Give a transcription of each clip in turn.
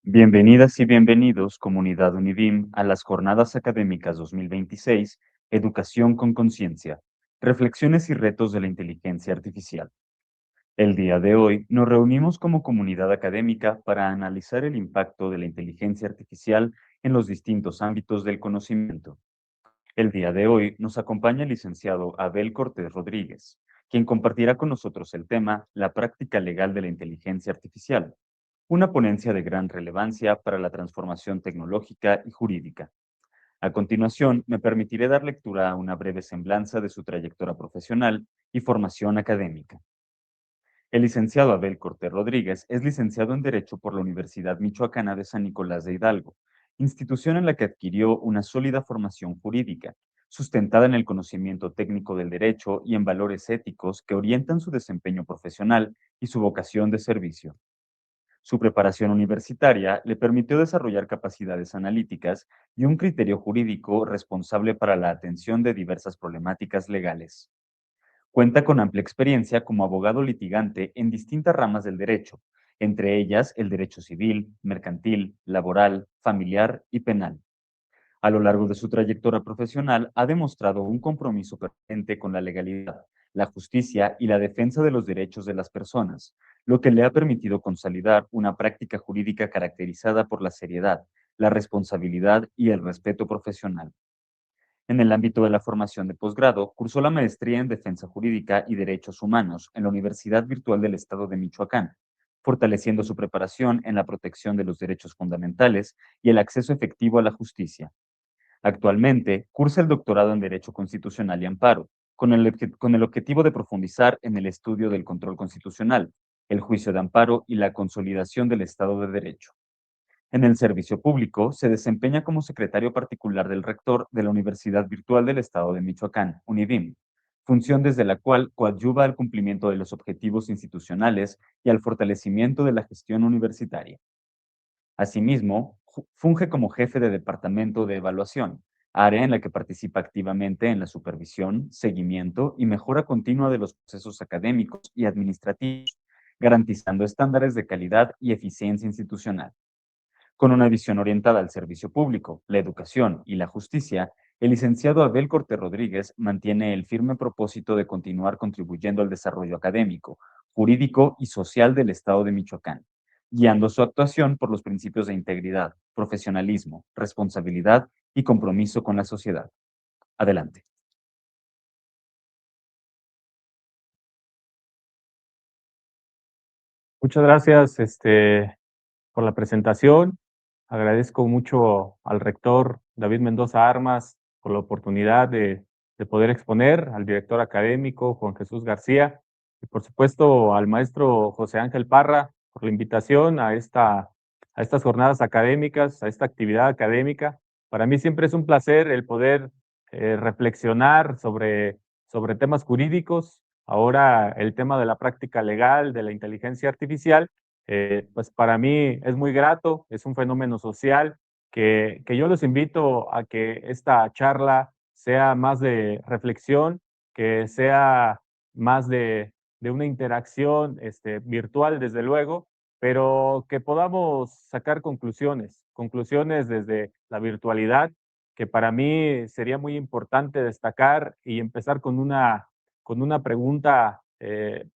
Bienvenidas y bienvenidos, comunidad Univim, a las Jornadas Académicas 2026, Educación con Conciencia, Reflexiones y Retos de la Inteligencia Artificial. El día de hoy nos reunimos como comunidad académica para analizar el impacto de la inteligencia artificial en los distintos ámbitos del conocimiento. El día de hoy nos acompaña el licenciado Abel Cortés Rodríguez, quien compartirá con nosotros el tema La práctica legal de la inteligencia artificial, una ponencia de gran relevancia para la transformación tecnológica y jurídica. A continuación, me permitiré dar lectura a una breve semblanza de su trayectoria profesional y formación académica. El licenciado Abel Cortés Rodríguez es licenciado en Derecho por la Universidad Michoacana de San Nicolás de Hidalgo, institución en la que adquirió una sólida formación jurídica, sustentada en el conocimiento técnico del derecho y en valores éticos que orientan su desempeño profesional y su vocación de servicio. Su preparación universitaria le permitió desarrollar capacidades analíticas y un criterio jurídico responsable para la atención de diversas problemáticas legales. Cuenta con amplia experiencia como abogado litigante en distintas ramas del derecho, entre ellas el derecho civil, mercantil, laboral, familiar y penal. A lo largo de su trayectoria profesional ha demostrado un compromiso permanente con la legalidad, la justicia y la defensa de los derechos de las personas, lo que le ha permitido consolidar una práctica jurídica caracterizada por la seriedad, la responsabilidad y el respeto profesional. En el ámbito de la formación de posgrado, cursó la maestría en Defensa Jurídica y Derechos Humanos en la Universidad Virtual del Estado de Michoacán, fortaleciendo su preparación en la protección de los derechos fundamentales y el acceso efectivo a la justicia. Actualmente, cursa el doctorado en Derecho Constitucional y Amparo, con el objetivo de profundizar en el estudio del control constitucional, el juicio de amparo y la consolidación del Estado de Derecho. En el servicio público, se desempeña como secretario particular del rector de la Universidad Virtual del Estado de Michoacán, Univim, función desde la cual coadyuva al cumplimiento de los objetivos institucionales y al fortalecimiento de la gestión universitaria. Asimismo, funge como jefe de departamento de evaluación, área en la que participa activamente en la supervisión, seguimiento y mejora continua de los procesos académicos y administrativos, garantizando estándares de calidad y eficiencia institucional. Con una visión orientada al servicio público, la educación y la justicia, el licenciado Abel Corte Rodríguez mantiene el firme propósito de continuar contribuyendo al desarrollo académico, jurídico y social del Estado de Michoacán, guiando su actuación por los principios de integridad, profesionalismo, responsabilidad y compromiso con la sociedad. Adelante. Muchas gracias, por la presentación. Agradezco mucho al rector David Mendoza Armas por la oportunidad de poder exponer, al director académico Juan Jesús García y por supuesto al maestro José Ángel Parra por la invitación a estas jornadas académicas, a esta actividad académica. Para mí siempre es un placer el poder reflexionar sobre temas jurídicos. Ahora el tema de la práctica legal, de la inteligencia artificial, pues para mí es muy grato, es un fenómeno social que yo los invito a que esta charla sea más de reflexión, que sea más de una interacción virtual, desde luego, pero que podamos sacar conclusiones, conclusiones desde la virtualidad, que para mí sería muy importante destacar y empezar con una pregunta,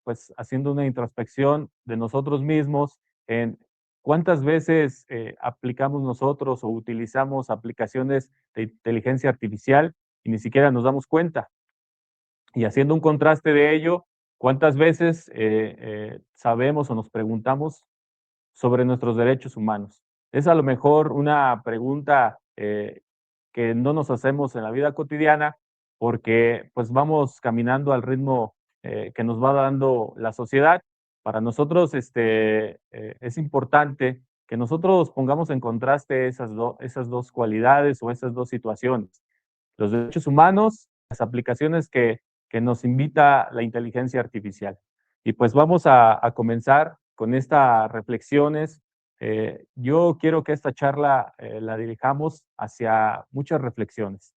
pues haciendo una introspección de nosotros mismos en cuántas veces aplicamos nosotros o utilizamos aplicaciones de inteligencia artificial y ni siquiera nos damos cuenta. Y haciendo un contraste de ello, cuántas veces sabemos o nos preguntamos sobre nuestros derechos humanos. Es a lo mejor una pregunta que no nos hacemos en la vida cotidiana porque pues vamos caminando al ritmo que nos va dando la sociedad. Para nosotros es importante que nosotros pongamos en contraste esas dos cualidades o esas dos situaciones. Los derechos humanos, las aplicaciones que nos invita la inteligencia artificial. Y pues vamos a comenzar con estas reflexiones. Yo quiero que esta charla la dirijamos hacia muchas reflexiones.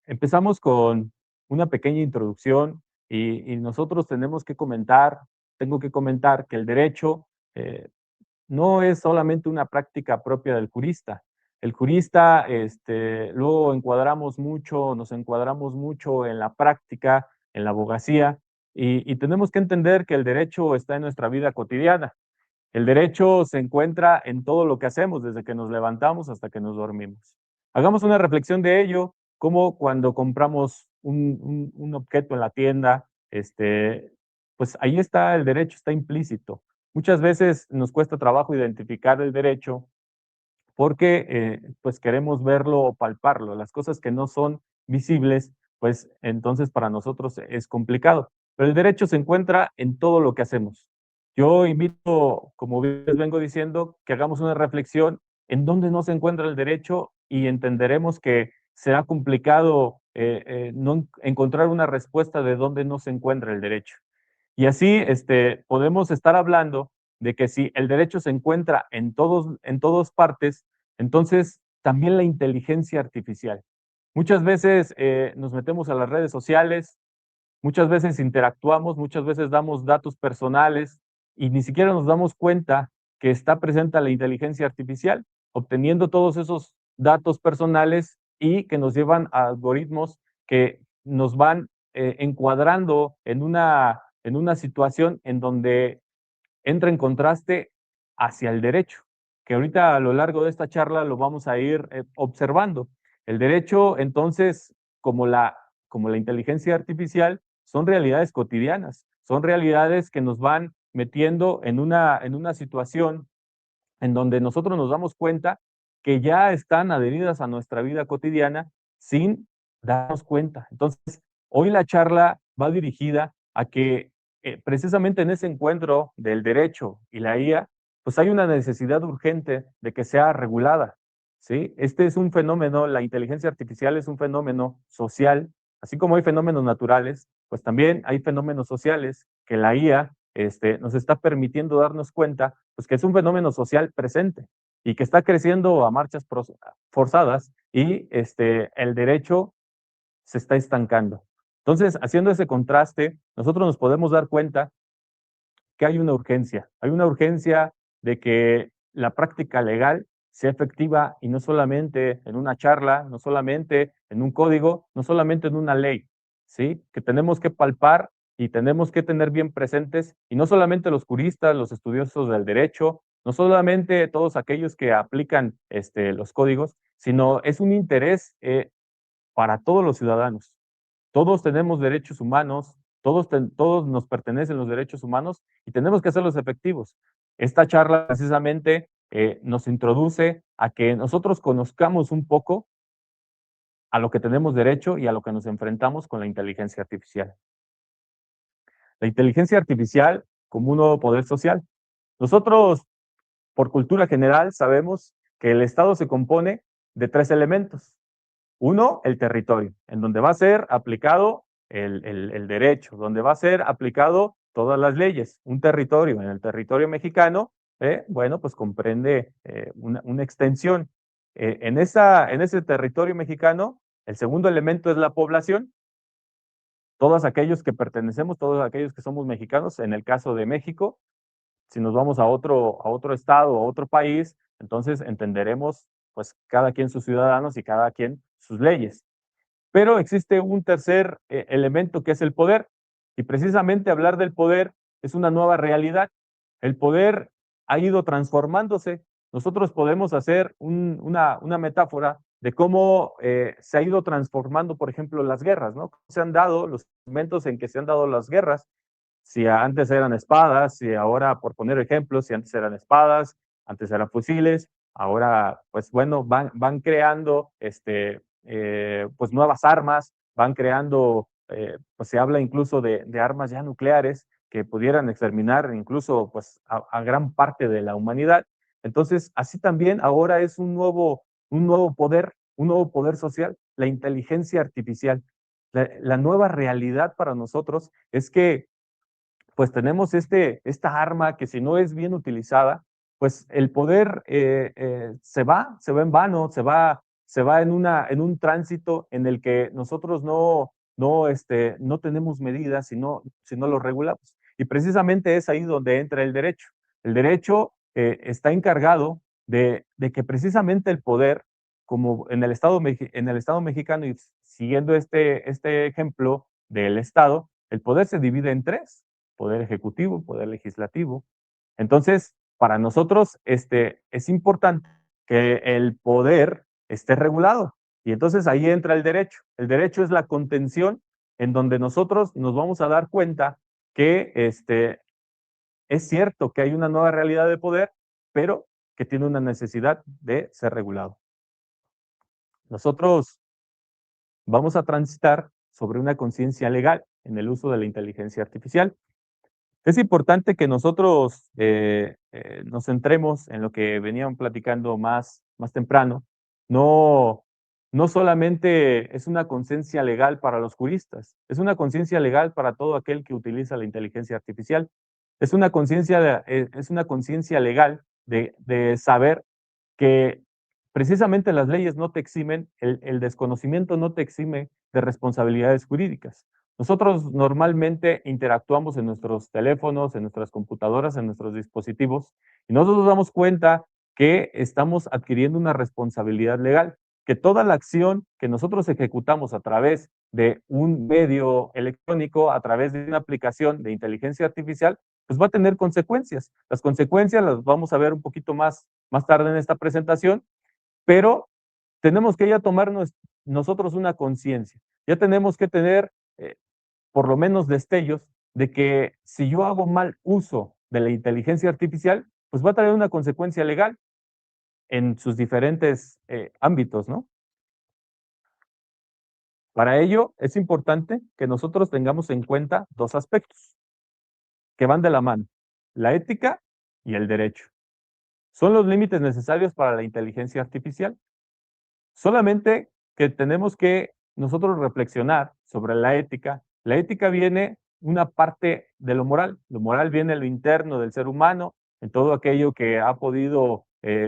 Empezamos con una pequeña introducción y nosotros tenemos que comentar, tengo que comentar que el derecho no es solamente una práctica propia del jurista. El jurista, luego nos encuadramos mucho en la práctica, en la abogacía, y tenemos que entender que el derecho está en nuestra vida cotidiana. El derecho se encuentra en todo lo que hacemos, desde que nos levantamos hasta que nos dormimos. Hagamos una reflexión de ello, como cuando compramos un objeto en la tienda, pues ahí está el derecho, está implícito. Muchas veces nos cuesta trabajo identificar el derecho porque pues queremos verlo o palparlo. Las cosas que no son visibles, pues entonces para nosotros es complicado. Pero el derecho se encuentra en todo lo que hacemos. Yo invito, como les vengo diciendo, que hagamos una reflexión en dónde no se encuentra el derecho y entenderemos que será complicado no encontrar una respuesta de dónde no se encuentra el derecho. Y así podemos estar hablando de que si el derecho se encuentra en todas partes, entonces también la inteligencia artificial. Muchas veces nos metemos a las redes sociales, muchas veces interactuamos, muchas veces damos datos personales y ni siquiera nos damos cuenta que está presente la inteligencia artificial, obteniendo todos esos datos personales y que nos llevan a algoritmos que nos van encuadrando en una situación en donde entra en contraste hacia el derecho, que ahorita a lo largo de esta charla lo vamos a ir observando. El derecho, entonces, como la inteligencia artificial, son realidades cotidianas, son realidades que nos van metiendo en una situación en donde nosotros nos damos cuenta que ya están adheridas a nuestra vida cotidiana sin darnos cuenta. Entonces, hoy la charla va dirigida a que precisamente en ese encuentro del derecho y la IA, pues hay una necesidad urgente de que sea regulada, ¿sí? Este es un fenómeno, la inteligencia artificial es un fenómeno social, así como hay fenómenos naturales, pues también hay fenómenos sociales que la IA nos está permitiendo darnos cuenta pues que es un fenómeno social presente y que está creciendo a marchas forzadas y el derecho se está estancando. Entonces, haciendo ese contraste, nosotros nos podemos dar cuenta que hay una urgencia de que la práctica legal sea efectiva y no solamente en una charla, no solamente en un código, no solamente en una ley, ¿sí? Que tenemos que palpar y tenemos que tener bien presentes, y no solamente los juristas, los estudiosos del derecho, no solamente todos aquellos que aplican los códigos, sino es un interés para todos los ciudadanos. Todos tenemos derechos humanos, todos nos pertenecen los derechos humanos y tenemos que hacerlos efectivos. Esta charla precisamente nos introduce a que nosotros conozcamos un poco a lo que tenemos derecho y a lo que nos enfrentamos con la inteligencia artificial. La inteligencia artificial como un nuevo poder social. Nosotros, por cultura general, sabemos que el Estado se compone de tres elementos. Uno, el territorio, en donde va a ser aplicado el derecho, donde va a ser aplicado todas las leyes. Un territorio, en el territorio mexicano, bueno, pues comprende una extensión. En ese territorio mexicano, el segundo elemento es la población. Todos aquellos que pertenecemos, todos aquellos que somos mexicanos, en el caso de México, si nos vamos a otro estado, a otro país, entonces entenderemos pues cada quien sus ciudadanos y cada quien sus leyes. Pero existe un tercer elemento que es el poder. Y precisamente hablar del poder es una nueva realidad. El poder ha ido transformándose. Nosotros podemos hacer una metáfora de cómo se ha ido transformando, por ejemplo, las guerras, ¿no? Se han dado los momentos en que se han dado las guerras. Si antes eran espadas, si ahora, por poner ejemplos, si antes eran espadas, antes eran fusiles, ahora, pues bueno, van creando pues nuevas armas, van creando, pues se habla incluso de armas ya nucleares que pudieran exterminar incluso pues a gran parte de la humanidad. Entonces, así también ahora es un nuevo poder social, la inteligencia artificial. La nueva realidad para nosotros es que pues tenemos esta arma que si no es bien utilizada, pues el poder se va en vano, se va en un tránsito en el que nosotros no tenemos medidas si no lo regulamos. Y precisamente es ahí donde entra el derecho. El derecho está encargado de que precisamente el poder, como en el Estado mexicano, y siguiendo este ejemplo del Estado, el poder se divide en tres: poder ejecutivo, poder legislativo. Entonces, para nosotros es importante que el poder esté regulado. Y entonces ahí entra el derecho. El derecho es la contención en donde nosotros nos vamos a dar cuenta que es cierto que hay una nueva realidad de poder, pero que tiene una necesidad de ser regulado. Nosotros vamos a transitar sobre una conciencia legal en el uso de la inteligencia artificial. Es importante que nosotros nos centremos en lo que venían platicando más temprano. No, no solamente es una conciencia legal para los juristas, es una conciencia legal para todo aquel que utiliza la inteligencia artificial. Es una conciencia legal de saber que precisamente las leyes no te eximen, el desconocimiento no te exime de responsabilidades jurídicas. Nosotros normalmente interactuamos en nuestros teléfonos, en nuestras computadoras, en nuestros dispositivos, y nosotros nos damos cuenta que estamos adquiriendo una responsabilidad legal, que toda la acción que nosotros ejecutamos a través de un medio electrónico, a través de una aplicación de inteligencia artificial, pues va a tener consecuencias. Las consecuencias las vamos a ver un poquito más tarde en esta presentación, pero tenemos que ya tomarnos nosotros una conciencia. Ya tenemos que tener por lo menos destellos de que si yo hago mal uso de la inteligencia artificial, pues va a traer una consecuencia legal en sus diferentes ámbitos, ¿no? Para ello es importante que nosotros tengamos en cuenta dos aspectos que van de la mano: la ética y el derecho. Son los límites necesarios para la inteligencia artificial. Solamente que tenemos que nosotros reflexionar sobre la ética. La ética viene una parte de lo moral. Lo moral viene en lo interno del ser humano, en todo aquello que ha podido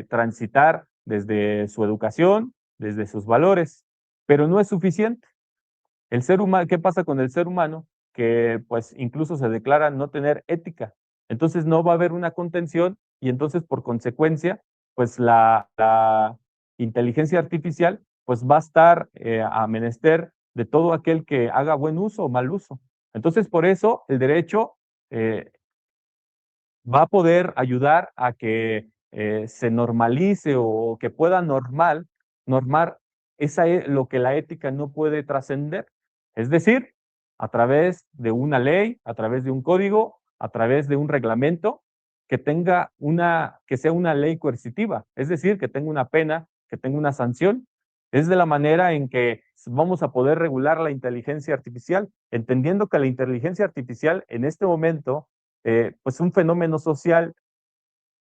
transitar desde su educación, desde sus valores, pero no es suficiente. El ser humano, ¿qué pasa con el ser humano? Que pues incluso se declara no tener ética. Entonces no va a haber una contención y entonces por consecuencia, pues la inteligencia artificial pues va a estar a menester de todo aquel que haga buen uso o mal uso. Entonces por eso el derecho eh, va a poder ayudar a que se normalice o que pueda normar lo que la ética no puede trascender. Es decir, a través de una ley, a través de un código, a través de un reglamento que sea una ley coercitiva, es decir, que tenga una pena, que tenga una sanción. Es de la manera en que vamos a poder regular la inteligencia artificial, entendiendo que la inteligencia artificial en este momento pues un fenómeno social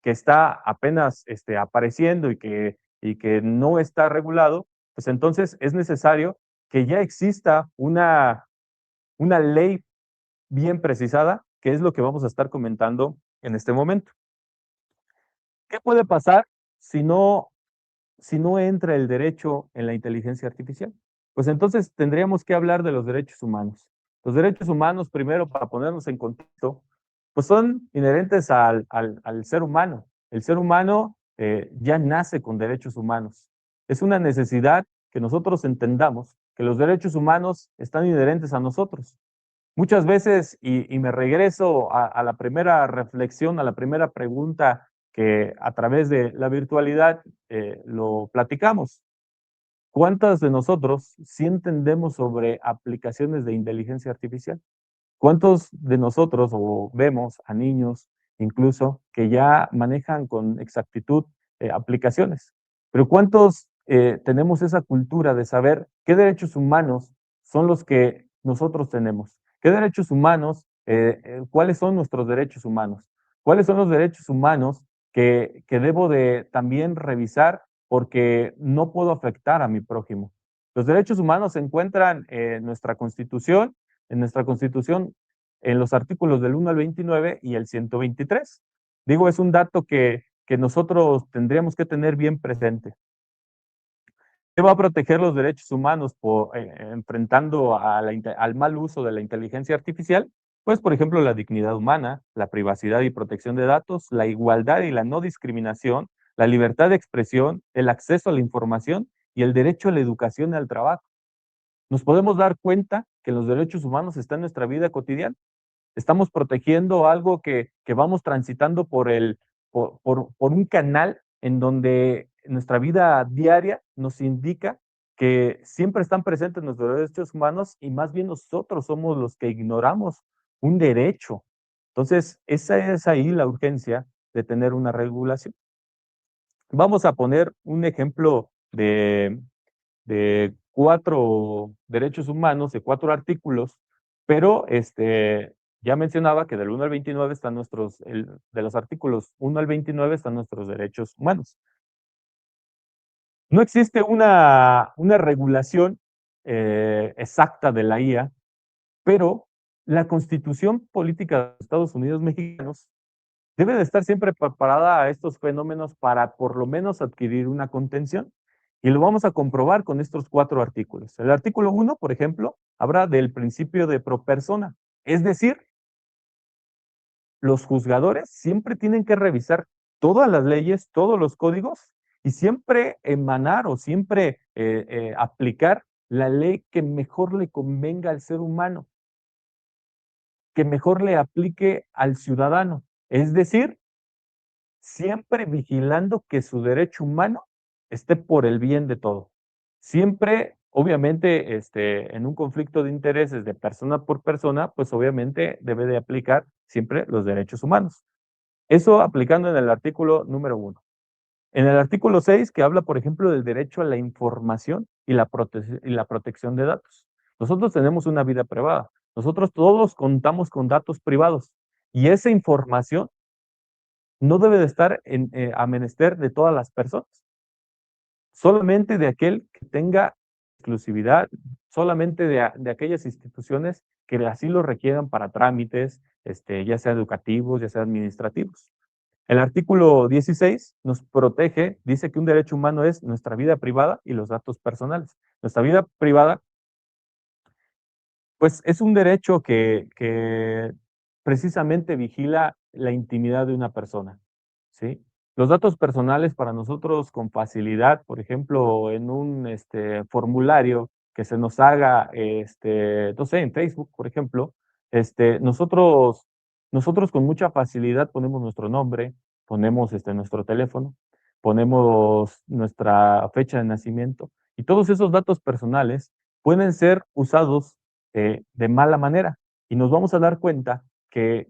que está apenas apareciendo y que no está regulado, pues entonces es necesario que ya exista una ley bien precisada, que es lo que vamos a estar comentando en este momento. ¿Qué puede pasar si si no entra el derecho en la inteligencia artificial? Pues entonces tendríamos que hablar de los derechos humanos. Los derechos humanos, primero, para ponernos en contexto, pues son inherentes al ser humano. El ser humano ya nace con derechos humanos. Es una necesidad que nosotros entendamos que los derechos humanos están inherentes a nosotros. Muchas veces, y me regreso a la primera reflexión, a la primera pregunta que a través de la virtualidad lo platicamos. ¿Cuántas de nosotros sí entendemos sobre aplicaciones de inteligencia artificial? ¿Cuántos de nosotros o vemos a niños incluso que ya manejan con exactitud aplicaciones? Pero ¿cuántos tenemos esa cultura de saber qué derechos humanos son los que nosotros tenemos? ¿Qué derechos humanos, cuáles son nuestros derechos humanos? ¿Cuáles son los derechos humanos que debo de también revisar porque no puedo afectar a mi prójimo? Los derechos humanos se encuentran en nuestra Constitución, en los artículos del 1 al 29 y el 123. Digo, es un dato que nosotros tendríamos que tener bien presente. ¿Qué va a proteger los derechos humanos enfrentando al mal uso de la inteligencia artificial? Pues, por ejemplo, la dignidad humana, la privacidad y protección de datos, la igualdad y la no discriminación, la libertad de expresión, el acceso a la información y el derecho a la educación y al trabajo. Nos podemos dar cuenta que los derechos humanos están en nuestra vida cotidiana. Estamos protegiendo algo que vamos transitando por un canal en donde nuestra vida diaria nos indica que siempre están presentes nuestros derechos humanos y más bien nosotros somos los que ignoramos un derecho. Entonces, esa es ahí la urgencia de tener una regulación. Vamos a poner un ejemplo de 4 derechos humanos, de 4 artículos, pero, ya mencionaba que del 1 al 29 están de los artículos 1 al 29 están nuestros derechos humanos. No existe una regulación, exacta de la IA, pero la Constitución Política de los Estados Unidos Mexicanos debe de estar siempre preparada a estos fenómenos para por lo menos adquirir una contención. Y lo vamos a comprobar con estos 4 artículos. El artículo 1, por ejemplo, habla del principio de pro persona. Es decir, los juzgadores siempre tienen que revisar todas las leyes, todos los códigos y siempre emanar o siempre aplicar la ley que mejor le convenga al ser humano, que mejor le aplique al ciudadano. Es decir, siempre vigilando que su derecho humano esté por el bien de todo. Siempre, obviamente, en un conflicto de intereses de persona por persona, pues obviamente debe de aplicar siempre los derechos humanos. Eso aplicando en el artículo número 1. En el artículo 6, que habla, por ejemplo, del derecho a la información y la protección de datos. Nosotros tenemos una vida privada. Nosotros todos contamos con datos privados y esa información no debe de estar a menester de todas las personas, solamente de aquel que tenga exclusividad, solamente de aquellas instituciones que así lo requieran para trámites, ya sea educativos, ya sea administrativos. El artículo 16 nos protege, dice que un derecho humano es nuestra vida privada y los datos personales. Nuestra vida privada, pues es un derecho que precisamente vigila la intimidad de una persona, ¿sí? Los datos personales para nosotros con facilidad, por ejemplo, en un formulario que se nos haga, no sé, en Facebook, por ejemplo, nosotros con mucha facilidad ponemos nuestro nombre, ponemos nuestro teléfono, ponemos nuestra fecha de nacimiento y todos esos datos personales pueden ser usados de mala manera. Y nos vamos a dar cuenta que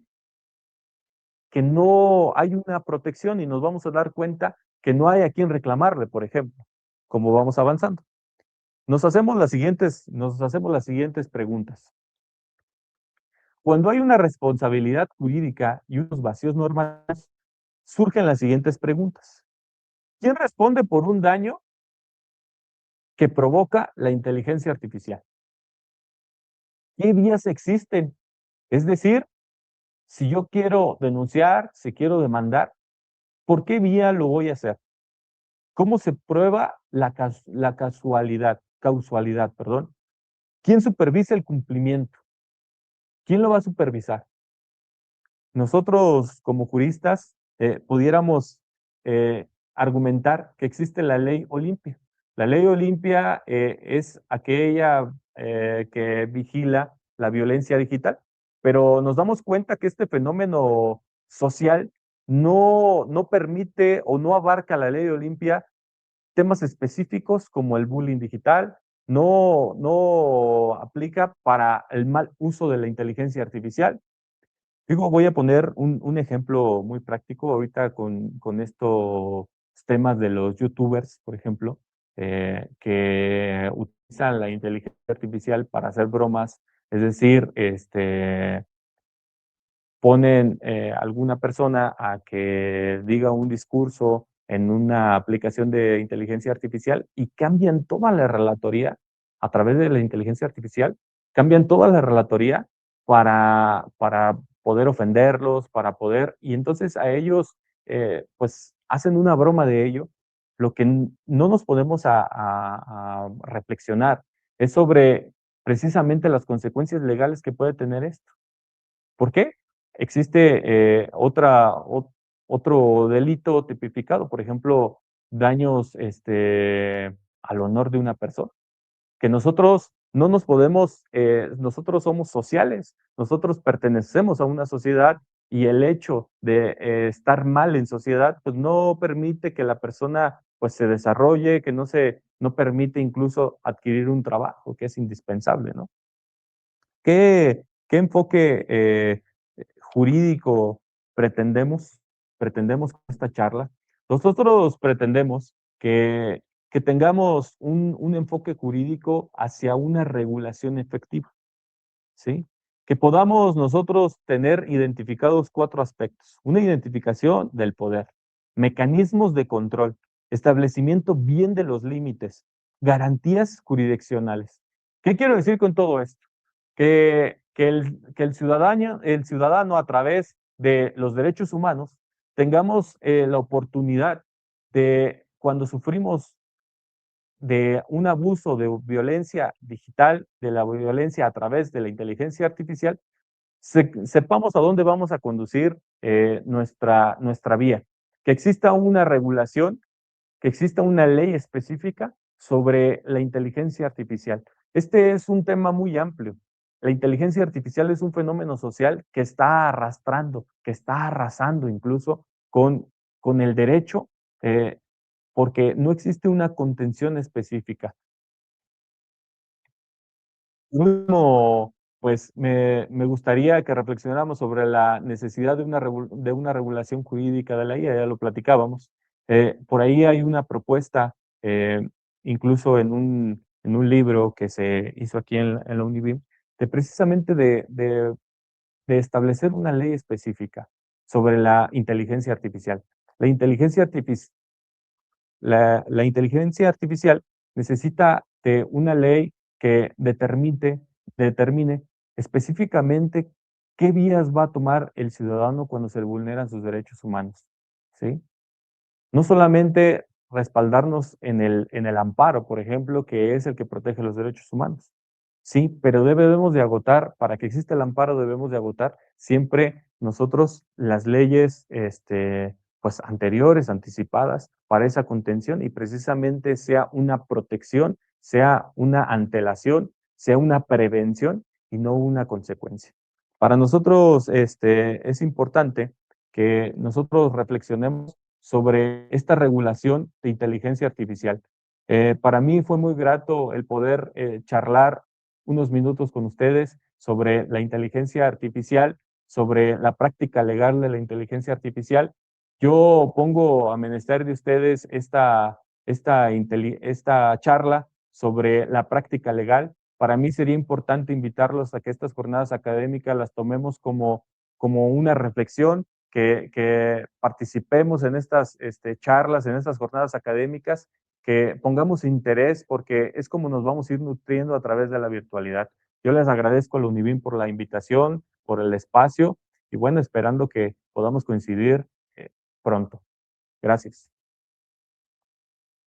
no hay una protección y nos vamos a dar cuenta que no hay a quien reclamarle, por ejemplo, como vamos avanzando. Nos hacemos las siguientes preguntas. Cuando hay una responsabilidad jurídica y unos vacíos normales, surgen las siguientes preguntas. ¿Quién responde por un daño que provoca la inteligencia artificial? ¿Qué vías existen? Es decir, si yo quiero denunciar, si quiero demandar, ¿por qué vía lo voy a hacer? ¿Cómo se prueba la causalidad, perdón? ¿Quién supervisa el cumplimiento? ¿Quién lo va a supervisar? Nosotros, como juristas, pudiéramos argumentar que existe la ley Olimpia. La ley Olimpia es aquella que vigila la violencia digital, pero nos damos cuenta que este fenómeno social no permite o no abarca la ley Olimpia temas específicos como el bullying digital, no aplica para el mal uso de la inteligencia artificial. Digo, voy a poner un ejemplo muy práctico ahorita con estos temas de los youtubers, por ejemplo, que utilizan la inteligencia artificial para hacer bromas, es decir, ponen alguna persona a que diga un discurso en una aplicación de inteligencia artificial y cambian toda la relatoría a través de la inteligencia artificial, cambian toda la relatoría para poder ofenderlos, para poder, y entonces a ellos pues hacen una broma de ello. Lo que no nos podemos a reflexionar es sobre precisamente las consecuencias legales que puede tener esto. ¿Por qué? Existe otro delito tipificado, por ejemplo, daños al honor de una persona, que nosotros no nos podemos, nosotros somos sociales, nosotros pertenecemos a una sociedad y el hecho de estar mal en sociedad, pues no permite que la persona pues se desarrolle, que no permite incluso adquirir un trabajo que es indispensable, ¿no? ¿Qué enfoque jurídico pretendemos, pretendemos con esta charla? Nosotros pretendemos que tengamos un enfoque jurídico hacia una regulación efectiva, ¿sí? Que podamos nosotros tener identificados 4 aspectos. Una identificación del poder, mecanismos de control, establecimiento bien de los límites, garantías jurisdiccionales. ¿Qué quiero decir con todo esto? Que el ciudadano a través de los derechos humanos tengamos la oportunidad de, cuando sufrimos de un abuso de violencia digital, de la violencia a través de la inteligencia artificial, sepamos a dónde vamos a conducir nuestra vía, que exista una regulación, que exista una ley específica sobre la inteligencia artificial. Este es un tema muy amplio. La inteligencia artificial es un fenómeno social que está arrastrando, que está arrasando incluso con el derecho, porque no existe una contención específica. Por último, pues me gustaría que reflexionáramos sobre la necesidad de una regulación jurídica de la IA, ya lo platicábamos. Por ahí hay una propuesta, incluso en un libro que se hizo aquí en la UNIVIM, de precisamente de establecer una ley específica sobre la inteligencia artificial. La inteligencia artificial la inteligencia artificial necesita de una ley que determine específicamente qué vías va a tomar el ciudadano cuando se le vulneran sus derechos humanos, ¿sí? No solamente respaldarnos en el amparo, por ejemplo, que es el que protege los derechos humanos. Sí, pero debemos de agotar, para que exista el amparo, debemos de agotar siempre nosotros las leyes, pues anteriores, anticipadas para esa contención y precisamente sea una protección, sea una antelación, sea una prevención y no una consecuencia. Para nosotros, es importante que nosotros reflexionemos sobre esta regulación de inteligencia artificial. Para mí fue muy grato el poder charlar unos minutos con ustedes sobre la inteligencia artificial, sobre la práctica legal de la inteligencia artificial. Yo pongo a menester de ustedes esta charla sobre la práctica legal. Para mí sería importante invitarlos a que estas jornadas académicas las tomemos como una reflexión, que participemos en estas charlas, en estas jornadas académicas, que pongamos interés porque es como nos vamos a ir nutriendo a través de la virtualidad. Yo les agradezco a la Univim por la invitación, por el espacio y bueno, esperando que podamos coincidir pronto. Gracias.